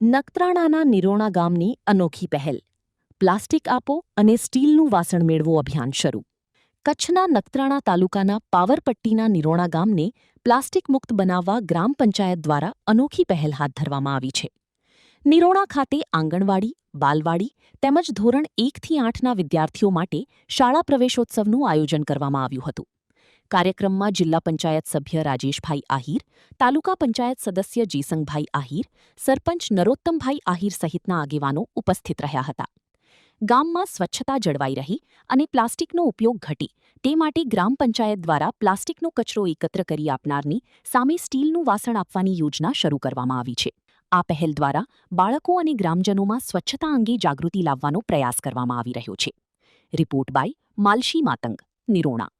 નખત્રાણાના નિરોણા ગામની અનોખી પહેલ. પ્લાસ્ટિક આપો અને સ્ટીલનું વાસણ મેળવો અભિયાન શરૂ. કચ્છના નખત્રાણા તાલુકાના પાવરપટ્ટીના નિરોણા ગામને પ્લાસ્ટિક મુક્ત બનાવવા ગ્રામ પંચાયત દ્વારા અનોખી પહેલ હાથ ધરવામાં આવી છે. નિરોણા ખાતે આંગણવાડી, બાલવાડી તેમજ ધોરણ 1 થી 8ના વિદ્યાર્થીઓ માટે શાળા પ્રવેશોત્સવનું આયોજન કરવામાં આવ્યું હતું. કાર્યક્રમમાં જિલ્લા પંચાયત સભ્ય રાજેશભાઈ આહિર, તાલુકા પંચાયત સદસ્ય જીસંગભાઈ આહિર, સરપંચ નરોત્તમભાઈ આહિર સહિતના આગેવાનો ઉપસ્થિત રહ્યા હતા. ગામમાં સ્વચ્છતા જળવાઈ રહી અને પ્લાસ્ટિકનો ઉપયોગ ઘટી તે માટે ગ્રામ પંચાયત દ્વારા પ્લાસ્ટિકનો કચરો એકત્ર કરી આપનારની સામે સ્ટીલનું વાસણ આપવાની યોજના શરૂ કરવામાં આવી છે. આ પહેલ દ્વારા બાળકો અને ગ્રામજનોમાં સ્વચ્છતા અંગે જાગૃતિ લાવવાનો પ્રયાસ કરવામાં આવી રહ્યો છે. રિપોર્ટ બાય માલશી માતંગ, નિરોણા.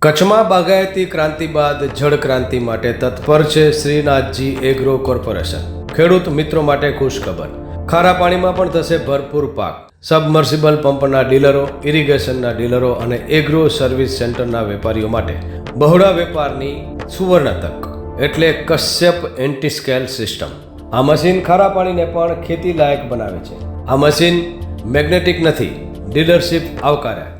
કચ્છમાં બાગાયતી ક્રાંતિ બાદ જળ ક્રાંતિ માટે તત્પર છે શ્રીનાથજી એગ્રો કોર્પોરેશન. ખેડૂત મિત્રો માટે ખુશખબર. ખારા પાણીમાં પણ થશે ભરપૂર પાક. સબમર્સિબલ પંપના ડીલરો, ઇરિગેશનના ડીલરો અને એગ્રો સર્વિસ સેન્ટરના વેપારીઓ માટે બહોળા વેપારની સુવર્ણ તક એટલે કશ્યપ એન્ટીસ્કેલ સિસ્ટમ. આ મશીન ખારા પાણીને પણ ખેતી લાયક બનાવે છે. આ મશીન મેગ્નેટિક નથી. ડીલરશીપ આવકાર્યા.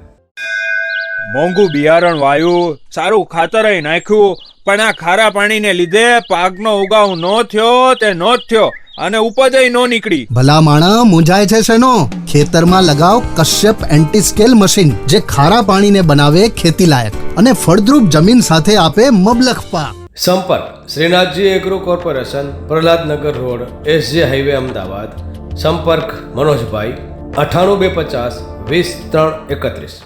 મોંઘું બિયારણ વાયું, સારું ખાતરય નાખ્યું, પણ આ ખારા પાણીને લીધે પાકનો ઉગાવ નો થયો તે નો જ થયો અને ઉપજય નો નીકળી. ભલા માણા મૂંઝાય છે શેનો? ખેતરમાં લગાવ કશ્યપ એન્ટીસ્કેલ મશીન, જે ખારા પાણીને બનાવે ખેતી લાયક અને ફળદ્રુપ જમીન સાથે આપે મબલખ પાક. સંપર્ક Shrinathji agro corporation, Prahlad Nagar road, SJ highway, Ahmedabad. સંપર્ક મનોજભાઈ 98 250 20 331.